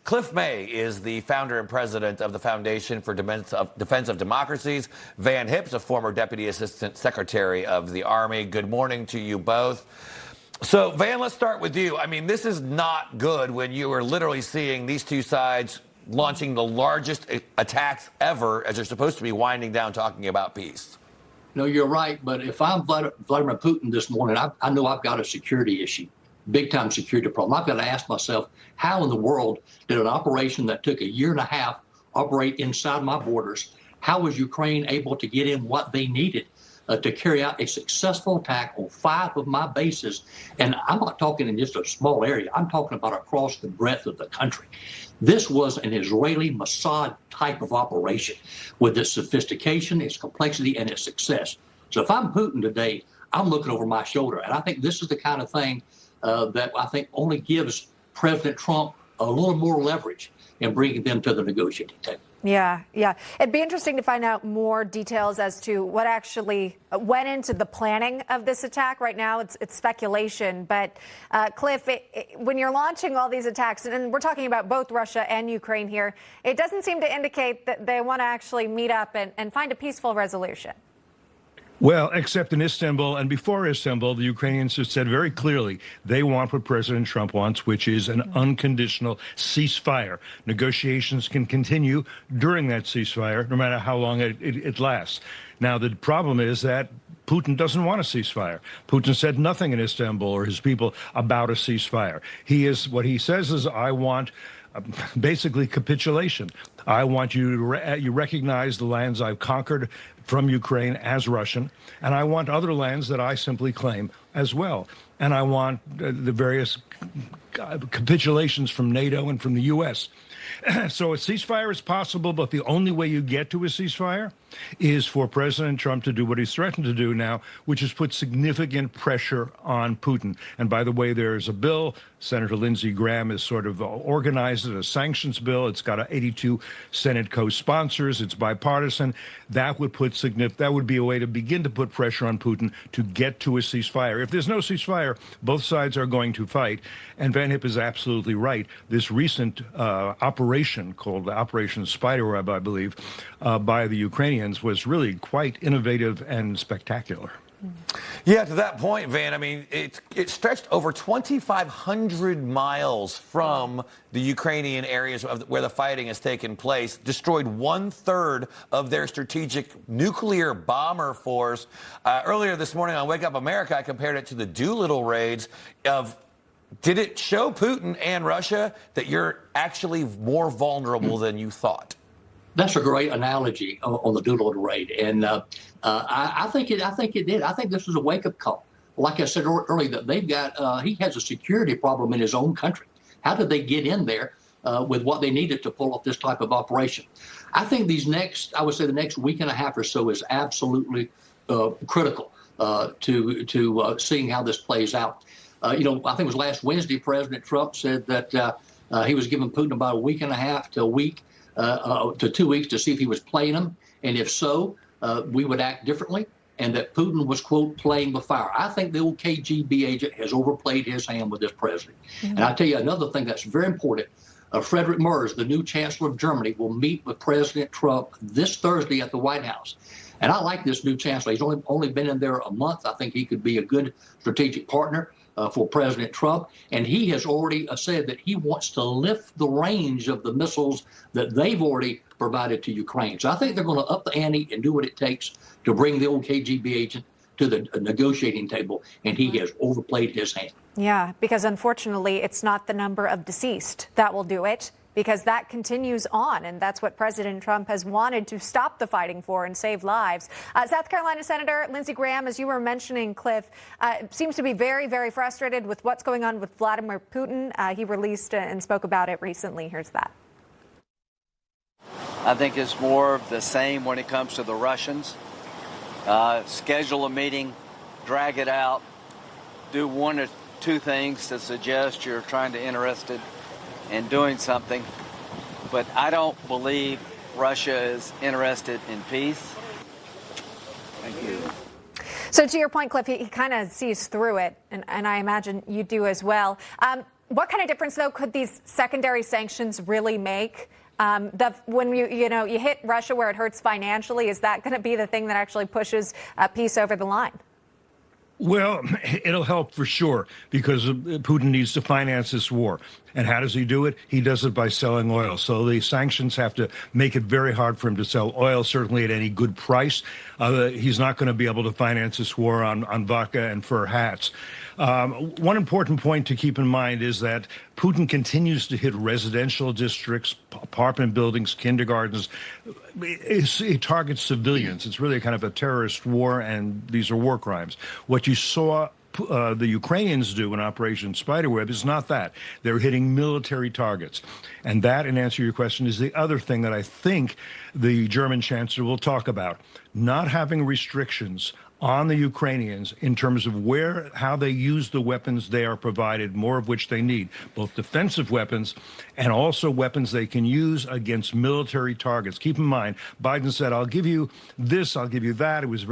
Cliff May is the founder and president of the Foundation for Defense of Democracies. Van Hipp's a former Deputy Assistant Secretary of the Army. Good morning to you both. So, Van, let's start with you. I mean, this is not good when you are literally seeing these two sides launching the largest attacks ever as they're supposed to be winding down talking about peace. No, you're right. But if I'm Vladimir Putin this morning, I know I've got a security issue, big time security problem. I've got to ask myself, how in the world did an operation that took a year and a half operate inside my borders? How was Ukraine able to get in what they needed to carry out a successful attack on 5 of my bases? And I'm not talking in just a small area. I'm talking about across the breadth of the country. This was an Israeli Mossad type of operation with its sophistication, its complexity, and its success. So if I'm Putin today, I'm looking over my shoulder. And I think this is the kind of thing that I think only gives President Trump a little more leverage in bringing them to the negotiating table. Yeah. It'd be interesting to find out more details as to what actually went into the planning of this attack. Right now, it's speculation. But, Cliff, when you're launching all these attacks, and we're talking about both Russia and Ukraine here, it doesn't seem to indicate that they want to actually meet up and find a peaceful resolution. Well, except in Istanbul and before Istanbul, the Ukrainians have said very clearly they want what President Trump wants, which is an unconditional ceasefire. Negotiations can continue during that ceasefire, no matter how long it lasts. Now, the problem is that Putin doesn't want a ceasefire. Putin said nothing in Istanbul or his people about a ceasefire. What he says is, I want basically capitulation. I want you to recognize the lands I've conquered from Ukraine as Russian, and I want other lands that I simply claim as well. And I want the various capitulations from NATO and from the U.S. So a ceasefire is possible, but the only way you get to a ceasefire is for President Trump to do what he's threatened to do now, which is put significant pressure on Putin. And by the way, there's a bill. Senator Lindsey Graham has sort of organized it, a sanctions bill. It's got 82 Senate co-sponsors. It's bipartisan. That would be a way to begin to put pressure on Putin to get to a ceasefire. If there's no ceasefire, both sides are going to fight. And Van Hipp is absolutely right. This recent operation called Operation Spiderweb, I believe, by the Ukrainians was really quite innovative and spectacular. Yeah, to that point, Van, I mean, it stretched over 2,500 miles from the Ukrainian areas where the fighting has taken place, destroyed 1/3 of their strategic nuclear bomber force. Earlier this morning on Wake Up America, I compared it to the Doolittle raids of, did it show Putin and Russia that you're actually more vulnerable than you thought? That's a great analogy on the Doolittle raid, and I think it did. I think this was a wake-up call. Like I said earlier, that they've got he has a security problem in his own country. How did they get in there with what they needed to pull off this type of operation? I think the next week and a half or so is absolutely critical to seeing how this plays out. I think it was last Wednesday, President Trump said that he was giving Putin about a week and a half to 2 weeks to see if he was playing him. And if so, we would act differently, and that Putin was, quote, playing with fire. I think the old KGB agent has overplayed his hand with this president. Mm-hmm. And I'll tell you another thing that's very important. Friedrich Merz, the new chancellor of Germany, will meet with President Trump this Thursday at the White House. And I like this new chancellor. He's only been in there a month. I think he could be a good strategic partner for President Trump. And he has already said that he wants to lift the range of the missiles that they've already provided to Ukraine. So I think they're going to up the ante and do what it takes to bring the old KGB agent to the negotiating table. And he has overplayed his hand. Yeah, because unfortunately, it's not the number of deceased that will do it, because that continues on. And that's what President Trump has wanted to stop the fighting for and save lives. South Carolina Senator Lindsey Graham, as you were mentioning, Cliff, seems to be very, very frustrated with what's going on with Vladimir Putin. He released and spoke about it recently. Here's that. I think it's more of the same when it comes to the Russians. Schedule a meeting, drag it out, do one or two things to suggest you're trying to interested in doing something, but I don't believe Russia is interested in peace. Thank you. So to your point, Cliff, he kind of sees through it, and I imagine you do as well. What kind of difference, though, could these secondary sanctions really make? When you hit Russia where it hurts financially, is that going to be the thing that actually pushes peace over the line? Well, it'll help for sure, because Putin needs to finance this war. And how does he do it? He does it by selling oil. So the sanctions have to make it very hard for him to sell oil, certainly at any good price. He's not going to be able to finance this war on vodka and fur hats. One important point to keep in mind is that Putin continues to hit residential districts, apartment buildings, kindergartens. It targets civilians. It's really kind of a terrorist war, and these are war crimes. What you saw the Ukrainians do in Operation Spiderweb is not that. They're hitting military targets. And that, in answer to your question, is the other thing that I think the German chancellor will talk about. Not having restrictions on the Ukrainians in terms of how they use the weapons they are provided, more of which they need, both defensive weapons and also weapons they can use against military targets. Keep in mind, Biden said, I'll give you this, I'll give you that. It was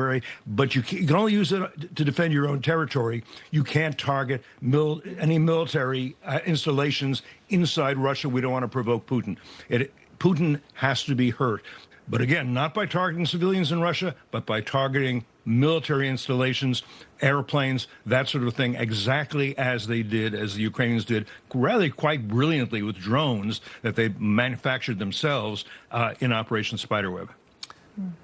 but you can only use it to defend your own territory. You can't target any military installations inside Russia. We don't want to provoke Putin. Putin has to be hurt. But again, not by targeting civilians in Russia, but by targeting military installations, airplanes, that sort of thing, exactly as the Ukrainians did, rather quite brilliantly with drones that they manufactured themselves in Operation Spiderweb.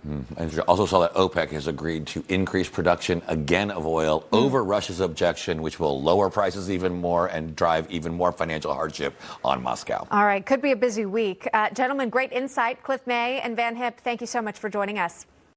And also saw that OPEC has agreed to increase production again of oil over Russia's objection, which will lower prices even more and drive even more financial hardship on Moscow. All right. Could be a busy week. Gentlemen, great insight. Cliff May and Van Hip, thank you so much for joining us.